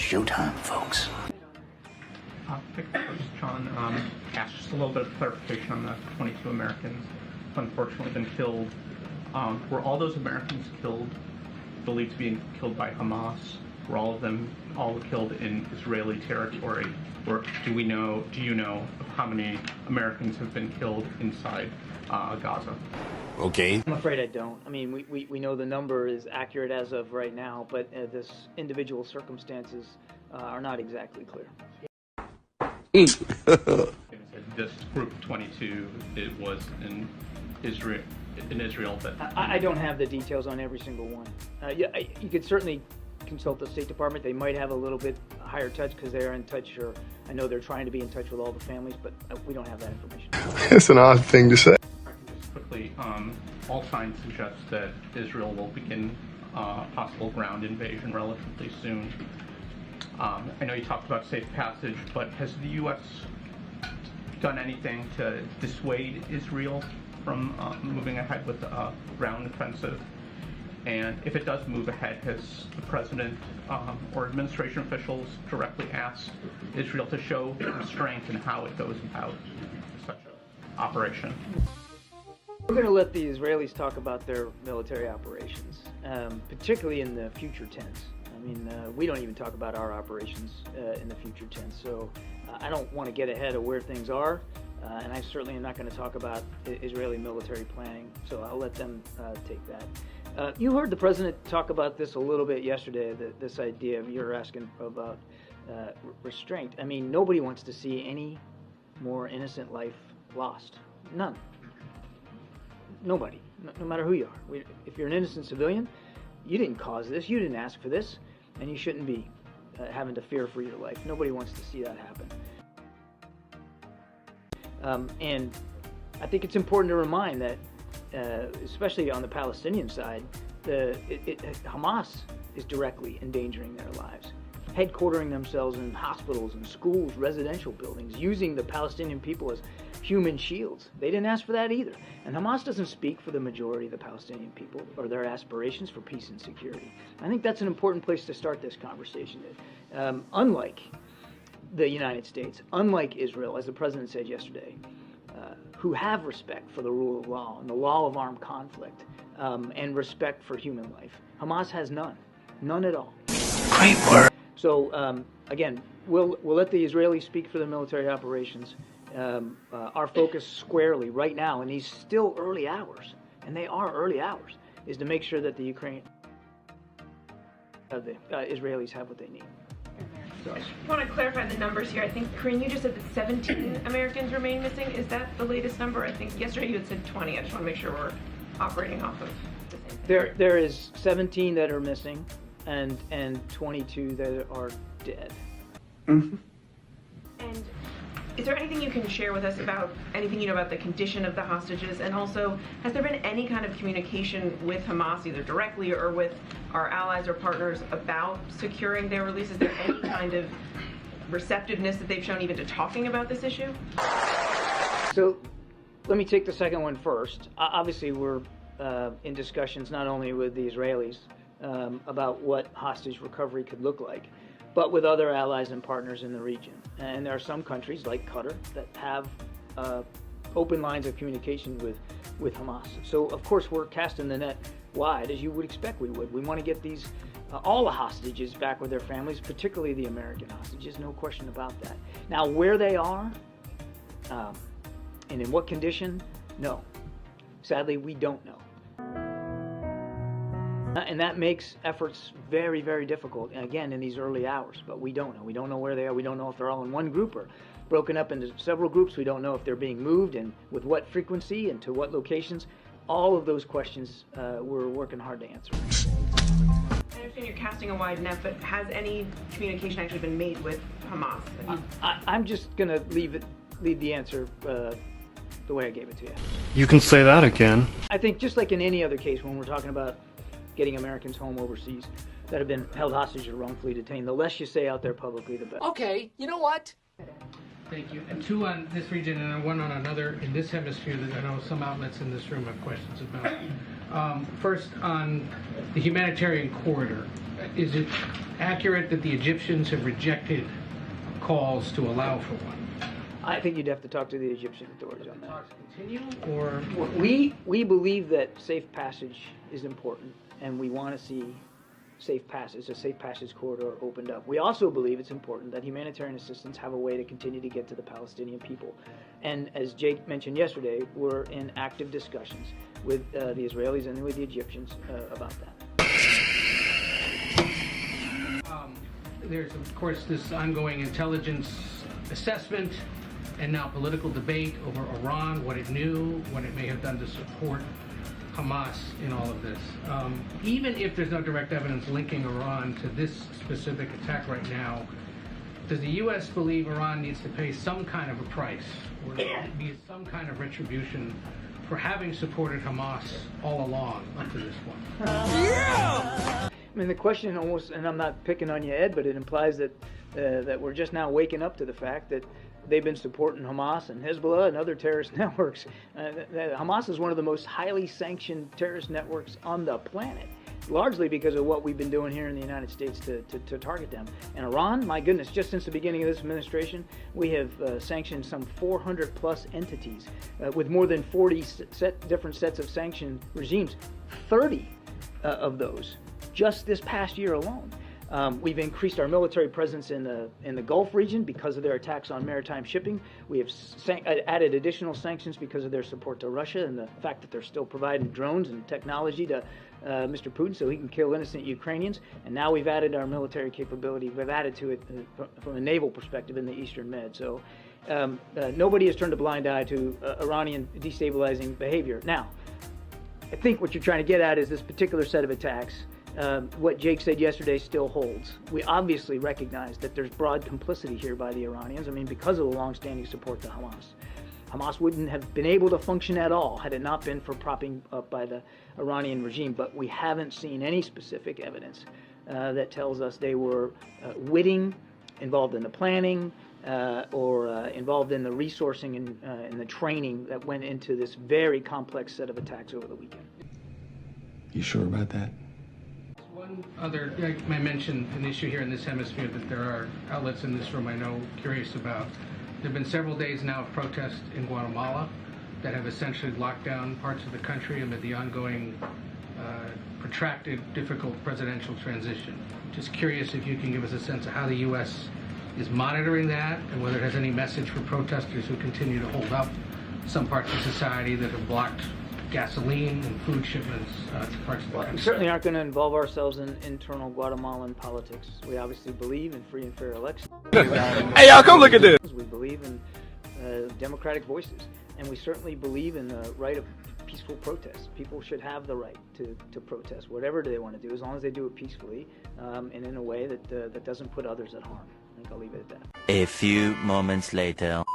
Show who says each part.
Speaker 1: showtime, folks.
Speaker 2: First, John, asked just a little bit of clarification on the 22 Americans who unfortunately been killed. Were all those Americans believed to be killed by Hamas? Were all of them killed in Israeli territory? Or do you know of how many Americans have been killed inside Gaza?
Speaker 3: Okay.
Speaker 4: I'm afraid I don't. I mean, we know the number is accurate as of right now, but this individual circumstances are not exactly clear.
Speaker 2: This group of 22, it was in Israel, but
Speaker 4: I don't have the details on every single one. Yeah, you could certainly consult the State Department. They might have a little bit higher touch because they are in touch, or I know they're trying to be in touch with all the families, but we don't have that information.
Speaker 5: It's an odd thing to say.
Speaker 2: just quickly, all signs suggest that Israel will begin possible ground invasion relatively soon. I know you talked about safe passage, but has the U.S. done anything to dissuade Israel from moving ahead with a ground offensive? And if it does move ahead, has the president or administration officials directly asked Israel to show restraint in how it goes about such an operation?
Speaker 4: We're going to let the Israelis talk about their military operations, particularly in the future tense. I mean, we don't even talk about our operations in the future tense, so I don't want to get ahead of where things are, and I certainly am not going to talk about Israeli military planning, so I'll let them take that. You heard the president talk about this a little bit yesterday, this idea of you're asking about restraint. I mean, nobody wants to see any more innocent life lost. None. Nobody, no matter who you are. If you're an innocent civilian, you didn't cause this, you didn't ask for this, and you shouldn't be having to fear for your life. Nobody wants to see that happen. And I think it's important to remind that, especially on the Palestinian side, Hamas is directly endangering their lives, headquartering themselves in hospitals and schools, residential buildings, using the Palestinian people as human shields. They didn't ask for that either. And Hamas doesn't speak for the majority of the Palestinian people or their aspirations for peace and security. I think that's an important place to start this conversation. Unlike the United States, unlike Israel, as the president said yesterday, who have respect for the rule of law and the law of armed conflict and respect for human life, Hamas has none at all.
Speaker 1: Great work.
Speaker 4: So again, we'll let the Israelis speak for their military operations. Our focus squarely right now in these still early hours, and they are early hours, is to make sure that the Israelis have what they need. So.
Speaker 6: I just want to clarify the numbers here. I think, Karine, you just said that 17 Americans remain missing. Is that the latest number? I think yesterday you had said 20. I just want to make sure we're operating off of the same thing.
Speaker 4: There is 17 that are missing and 22 that are dead.
Speaker 5: Mm-hmm.
Speaker 6: And is there anything you can share with us about anything you know about the condition of the hostages? And also, has there been any kind of communication with Hamas, either directly or with our allies or partners, about securing their release? Is there any kind of receptiveness that they've shown even to talking about this issue?
Speaker 4: So let me take the second one first. Obviously, we're in discussions not only with the Israelis about what hostage recovery could look like, but with other allies and partners in the region. And there are some countries like Qatar that have open lines of communication with Hamas. So of course we're casting the net wide, as you would expect we would. We want to get these all the hostages back with their families, particularly the American hostages, no question about that. Now where they are and in what condition, no. Sadly, we don't know. And that makes efforts very, very difficult, and again, in these early hours. But we don't know. We don't know where they are. We don't know if they're all in one group or broken up into several groups. We don't know if they're being moved and with what frequency and to what locations. All of those questions we're working hard to answer.
Speaker 6: I understand you're casting a wide net, but has any communication actually been made with Hamas?
Speaker 4: I'm just going to leave the answer the way I gave it to you.
Speaker 7: You can say that again.
Speaker 4: I think just like in any other case when we're talking about getting Americans home overseas that have been held hostage or wrongfully detained, the less you say out there publicly, the better.
Speaker 1: Okay, you know what?
Speaker 8: Thank you. And two on this region and one on another in this hemisphere that I know some outlets in this room have questions about. First, on the humanitarian corridor. is it accurate that the Egyptians have rejected calls to allow for one?
Speaker 4: I think you'd have to talk to the Egyptian authorities on that.
Speaker 8: Talks continue, or
Speaker 4: We believe that safe passage is important, and we want to see safe passage, a safe passage corridor opened up. We also believe it's important that humanitarian assistance have a way to continue to get to the Palestinian people. And as Jake mentioned yesterday, we're in active discussions with the Israelis and with the Egyptians about that.
Speaker 8: There's, of course, this ongoing intelligence assessment and now political debate over Iran, what it knew, what it may have done to support Hamas in all of this. Even if there's no direct evidence linking Iran to this specific attack right now, does the U.S. believe Iran needs to pay some kind of a price or needs some kind of retribution for having supported Hamas all along up to this point?
Speaker 4: I mean, the question almost, and I'm not picking on you, Ed, but it implies that that we're just now waking up to the fact that they've been supporting Hamas and Hezbollah and other terrorist networks. Hamas is one of the most highly sanctioned terrorist networks on the planet, largely because of what we've been doing here in the United States to target them. And Iran, my goodness, just since the beginning of this administration, we have sanctioned some 400 plus entities with more than 40 different sets of sanction regimes, 30 of those just this past year alone. We've increased our military presence in the Gulf region because of their attacks on maritime shipping. We have added additional sanctions because of their support to Russia and the fact that they're still providing drones and technology to Mr. Putin so he can kill innocent Ukrainians. And now we've added our military capability. We've added to it from a naval perspective in the Eastern Med. So nobody has turned a blind eye to Iranian destabilizing behavior. Now, I think what you're trying to get at is this particular set of attacks. What Jake said yesterday still holds. We obviously recognize that there's broad complicity here by the Iranians. I mean, because of the long-standing support to Hamas. Hamas wouldn't have been able to function at all had it not been for propping up by the Iranian regime. But we haven't seen any specific evidence that tells us they were witting, involved in the planning, or involved in the resourcing and the training that went into this very complex set of attacks over the weekend.
Speaker 5: You sure about that?
Speaker 8: One other, I mentioned an issue here in this hemisphere that there are outlets in this room I know curious about. There have been several days now of protests in Guatemala that have essentially locked down parts of the country amid the ongoing protracted, difficult presidential transition. Just curious if you can give us a sense of how the U.S. is monitoring that and whether it has any message for protesters who continue to hold up some parts of society that have blocked gasoline and food shipments to parts of the country.
Speaker 4: We certainly aren't going to involve ourselves in internal Guatemalan politics. We obviously believe in free and fair elections.
Speaker 5: Hey, y'all, come look at this.
Speaker 4: We believe in democratic voices, and we certainly believe in the right of peaceful protest. People should have the right to protest, whatever they want to do, as long as they do it peacefully and in a way that doesn't put others at harm. I think I'll leave it at that.
Speaker 3: A few moments later.